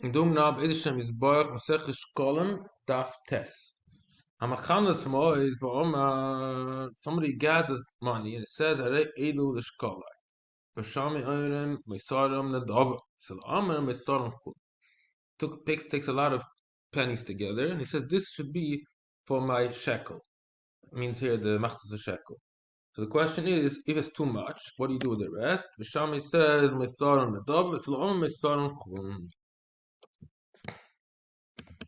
Dum nab idishem is boich masech shkolem daf tes. Hamachanas mo is somebody gathers money and it says are edu the shkola. Vashami oirim mesarim nadava. So the amar mesarim chul. Takes a lot of pennies together and he says this should be for my shekel. It means here the machzas a shekel. So the question is, if it's too much, what do you do with the rest? Vashami says mesarim nadava. So the amar mesarim chul.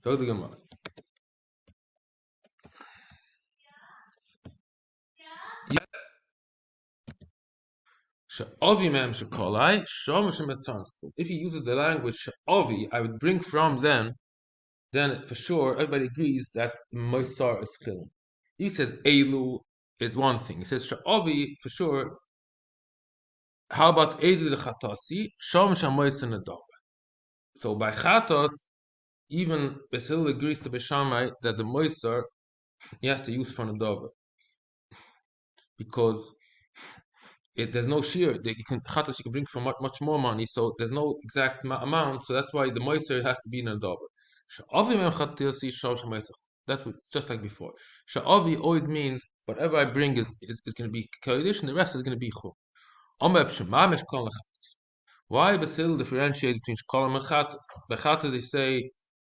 So the Gemara. If he uses the language sha'avi, I would bring from then for sure everybody agrees that moisar is chilin. He says elu is one thing. He says sha'avi for sure. How about elu the chatasi? Shom shamois in the. So by chatos, even Basil agrees to Beshamai that the moisar he has to use for the because there's no shear. You can chatos you can bring for much more money, so there's no exact amount. So that's why the moisture has to be in a davar. That's just like before. Sha'avi always means whatever I bring is going to be kodesh, and the rest is going to be chum. Why Basil differentiate between shkolam and chatas? By chatas they say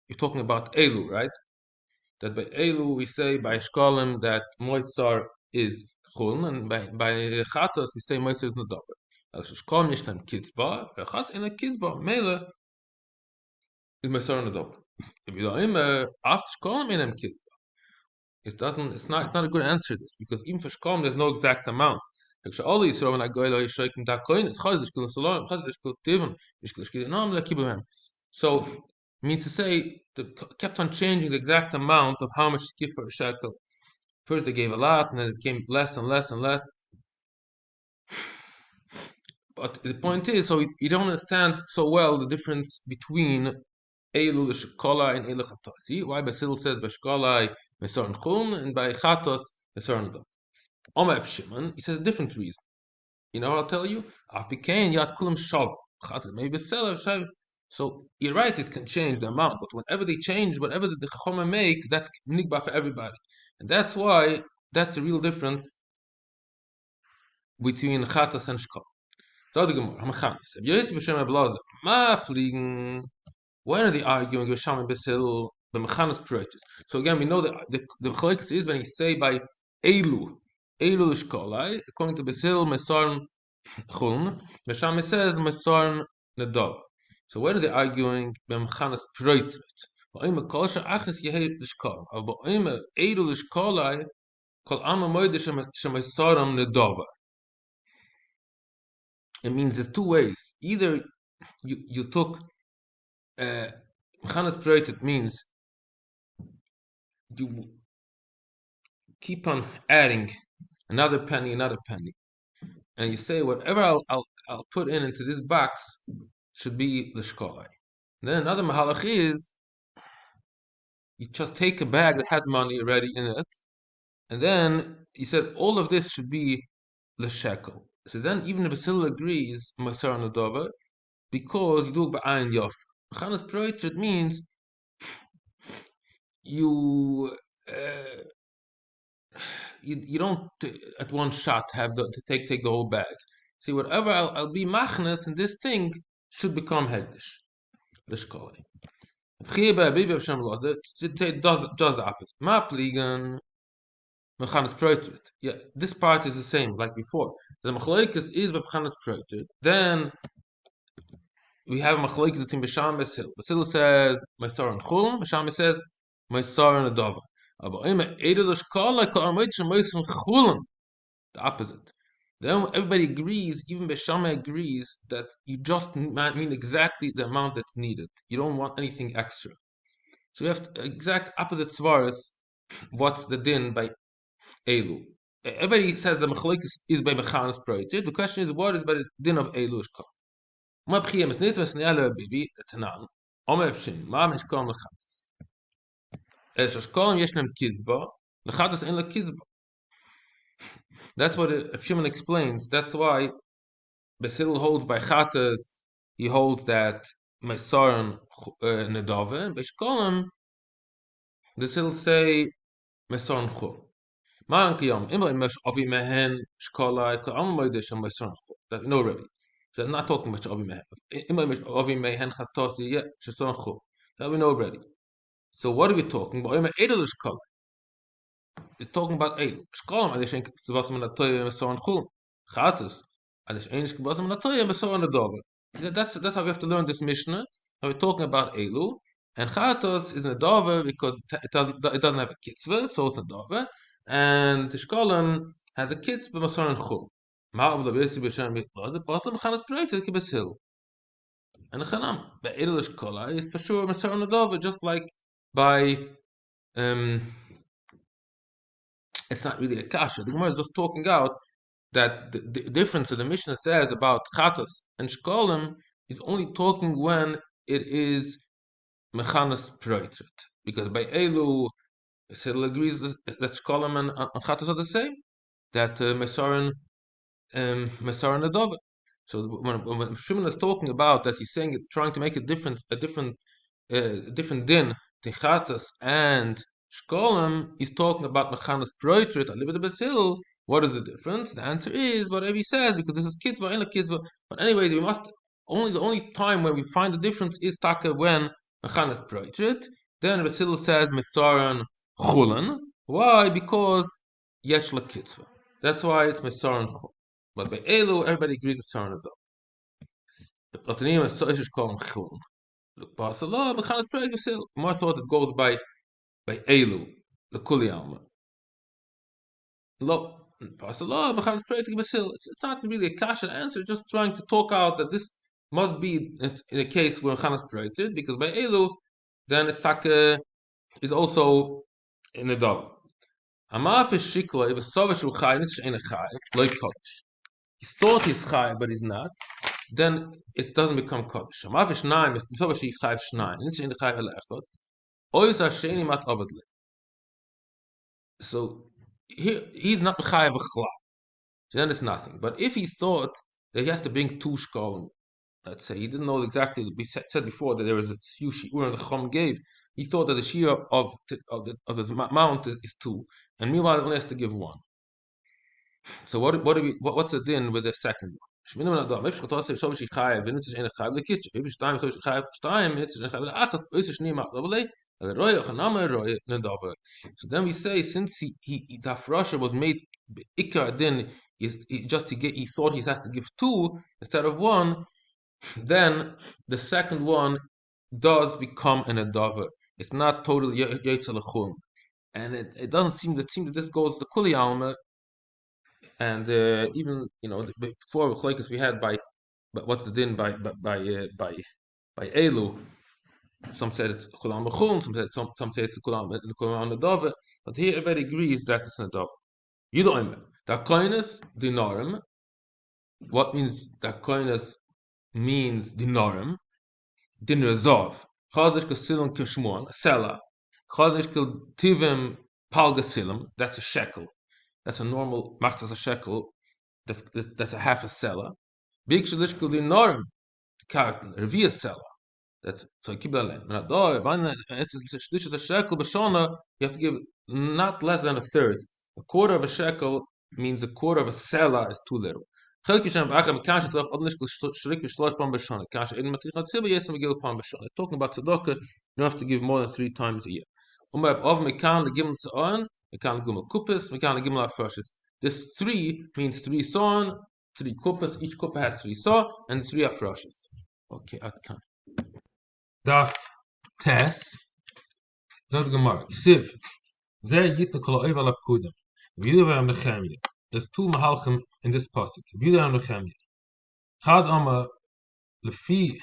you're talking about elu, right? That by elu we say by shkolim that moisar is chuln, and by chatas we say moisar is nadaber. Al shkolim yesh lem kitzba, chatas in a kitzba mele is moisar nadaber. If you don't after shkolim in a kitzba, it's not a good answer this because even for shkolim there's no exact amount. Like all these when I go to shaking that coin, it's chadish kol salam, chadish kol tivim, mishkol shkid nam lekibem. So means to say they kept on changing the exact amount of how much to give for a shekel. First they gave a lot, and then it came less and less and less. But the point is, so you don't understand so well the difference between Eilu l'shkola and Eilu chatasi. Why Basil says b'shkola mesoran chum and by chatos mesoran dom. Omer Shimon, he says a different reason. You know what I'll tell you? Apikain yat kulam shav. Chatos maybe seller shav. So you're right, it can change the amount, but whenever they change, whatever the chachoma make, that's nigba for everybody, and that's why that's the real difference between chatas and shkol. So the Gemara, Hamachanis. Yosef b'Shem Ablaza, ma pliegen. When are they arguing with Shami Basil the Mechanis Proitus? So again, we know that the Chalekes is when he say by Elu Shkolai, according to Basil Mesarn Chuln, Beshami says Mesarn Nadav. So when are they arguing by Mechanis Proitus? Ba'ima Kolsha Achnes Yehei L'Shkol. Al Ba'ima Elu L'Shkolai Kol Ama Moide Shemesaram Nadava. It means there's two ways. Either you took Mechanas Proitet means you keep on adding another penny, and you say whatever I'll put into this box should be the shkolai. Then another mahalach is you just take a bag that has money already in it, and then you said all of this should be the shekel. So then even the Basil agrees Masar Nadava because you do it ba'ayin yof. Mechanas Proitet means you. You don't at one shot have to take the whole bag. See, whatever I'll be machnes, and this thing should become hegdish. The shkoli. It does the opposite. Ma pligan mechanes proitrit. Yeah, this part is the same like before. The machlokes is mechanes proitrit. Then we have machlokes between Bisham and Basil. Basil says my and chulm. Bisham says my and adova. The opposite. Then everybody agrees, even Beshama agrees, that you just mean exactly the amount that's needed. You don't want anything extra. So you have exact opposite svaras. What's the din by Elu? Everybody says the machlokes is by Mechanas Proited. The question is, what is by the din of Elu? Mabchiyam is nit vasniyala bibi tanan. Omer pshin ma mishkol mechatas. Es shkolim yeshlem kitzba. Lechatas en le kitzba. That's what Shimon explains. That's why Basil holds by Chatas. He holds that Mesaran Nedave, and by Shkolim, the Hill say Mesaran Chul. Man Kiyam, immer mesh avi mehen Shkola, Ka'am Moidish and Mesaran Chul. That we know already. So I'm not talking about avi mehen. Immer mesh avi mehen Chatasi, yeah, Shesaran Chul. That we know already. So what are we talking about? Immer Edelish Kol. We're talking about Edel. Shkolim, Adish Enk Tzvasam Natoya Mesaran Chul. Chatas, Adish Enk Tzvasam Natoya Mesaran Nedave. That's how we have to learn this Mishnah. Now we're talking about Elu, and Chatos is Nedave because it doesn't have a kitzvah, so it's Nedave, and the Shkolim has a kitzvah Masar and Chul. Ma'av Labesi B'Shem B'Chaz, Baslam Chanas Prayt Kibes Hill, and the Chanam. But Elu Shkola is for sure Masar and Nedave, just like by um, it's not really a kasha. The Gemara is just talking out that the difference that the Mishnah says about Chatas and Shkolim is only talking when it is Mechanas Proitret. Because by Elu, Sidl agrees that Shkolim and Chatas are the same, that Mesaran Adova. So when Shimon is talking about that, he's saying, trying to make a different din, Techatas and Shkolim, he's talking about Mechanas Proitret, a little bit of Basil. What is the difference? The answer is whatever he says, because this is kitzvah and a kitzvah. But anyway, we must the only time where we find the difference is taka when Mechanas Proitret. Then Basil says Mesaran Chulan. Why? Because Yesh la kitzvah. That's why it's Mesaran Chul. But by Elu, everybody agrees Mesaran Adov. The Platonim is so is called Chulan. Look, Barcelona, Mechanas Proitret, Basil. More thought it goes by Elu, the Kuli Alma. Lo, Barcelona, Mechanas Proitret, Basil. It's not really a kasha answer, just trying to talk out that this must be in a case where Mechanas Proitret, because by Elu, then it's taka is also in the dog. Amaf is shikla, if a sovish uchai, it's in a chai, like kodesh. He thought he's chai, but he's not. Then it doesn't become kodesh. Amaf is shnaim, if sovish he chai shnaim, it's in the chai elechot. Ois hasheni mat avadle. So he's not chai of a chla. So then it's nothing. But if he thought that he has to bring two shkolim, let's say he didn't know exactly. We said before that there was a few shiur and the Chum gave. He thought that the shiur of the mount is two, and meanwhile he only has to give one. So what's the din with the second one? If so then we say, since the Afrasha was made ikar din, he thought he has to give two instead of one, then the second one does become an adava. It's not totally yetzel, and it doesn't seem that this goes the kuli alma. And even before Chlokes we had by what's the din by Elu. Some said it's Kulam B'chum, some say it's Kulam Nedove, but here everybody agrees that it's Nedove. You don't the koinus dinarim. What means the koinus means dinarim? Din rezov. Chadish kasilim kishmon, sela. Chadish tivim palgasilim. That's a shekel. That's a normal machzas a shekel. That's a half a seller. Big shalishkel dinarim, carton, revia seller. That's so keep that line. It's a shekel b'shona. You have to give not less than a third. A quarter of a shekel means a quarter of a seller is too little. Talking about tzedakah, you don't have to give more than 3 times a year. This 3 means 3 son, 3 kupas. Each kupa has 3 saw and 3 afroshes. Okay, atkan. Daf tes. Zad gemar. Siv. Zeh yitna kol oiv ala pkudim. V'yidav am nechemia. There's 2 mahalchim in this pasuk. V'yidav am nechemia. Chad ama lefi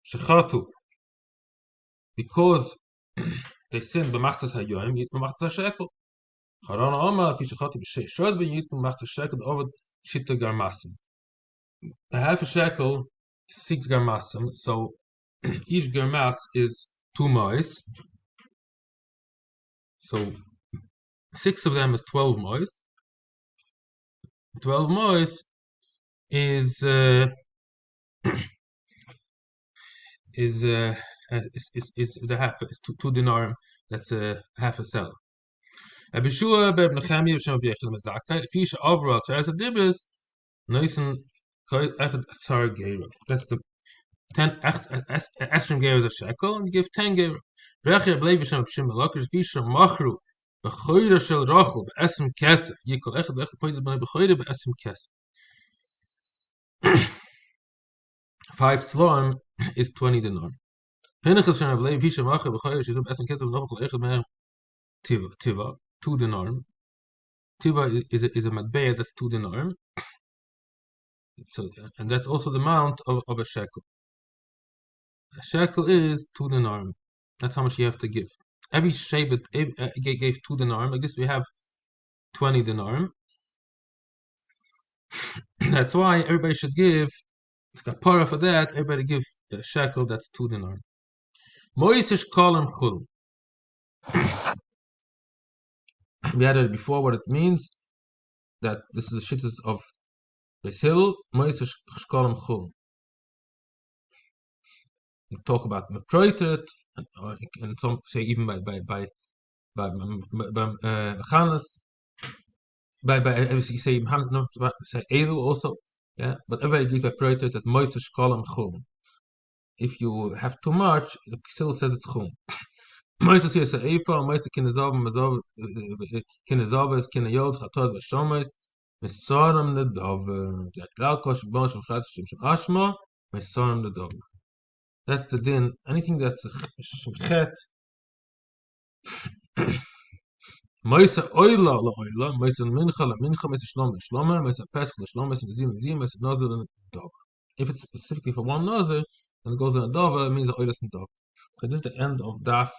shechatu. Because they sinned b'machzas hayoim, yit b'machzas shekel. Charon ama lefi shechatu b'shei shod b'yit b'machzas shekel over shita garmasim. A half a shekel, 6 garmasim, so each garmas is 2 mois. So 6 of them is 12 mois. 12 mois is is a half, is two dinarim. That's a half a cell. Abishua beb Nechemia b'shem b'yechel mezaka. Fish overall, so as a dibus, nice and sorry, gera. That's the 10 esrim gera is a shekel, and you give 10 gera. Recher b'lei b'shem b'shem b'lokers fish machru b'choyre shel rochel b'esrim kesef. Yikol echad b'echad poides b'nei b'choyre b'esrim kesef. 5 sloim is 20 dinar. Pinchas shem b'lei fish machru b'choyre shel b'esrim kesef nochel echad me'er tiva 2 dinar. Tiva is a matbea, that's 2 dinar. So, and that's also the amount of a shekel. A shekel is 2 dinar. That's how much you have to give. Every shevet gave 2 dinar. Like this, we have 20 dinar. That's why everybody should give. It's got para for that. Everybody gives a shekel. That's 2 dinar. Moisish kolam chul. We had it before. What it means that this is the shittas of Beis Moisish kolam chul. We talk about meproitet, and some say even by mechanas, you say no, say elu also, yeah. But everybody gives by proitet that moiser shkalam chum. If you have too much, it still says it's chum. Moiser here say eifa, moiser kinezov kinezovas kineyod chatos v'shomes mesoram nedov. The klal kosh bon shem chat shem ashma mesoram nedov. That's the din. Anything that's chet. Moisa oila la oila, moisa mincha la mincha, moisa shloma shloma, moisa pesach la shloma, moisa nizim nizim, moisa nozer and dova. If it's specifically for one nozer, and it goes in a dova, it means the oila is in dova. So this is the end of daf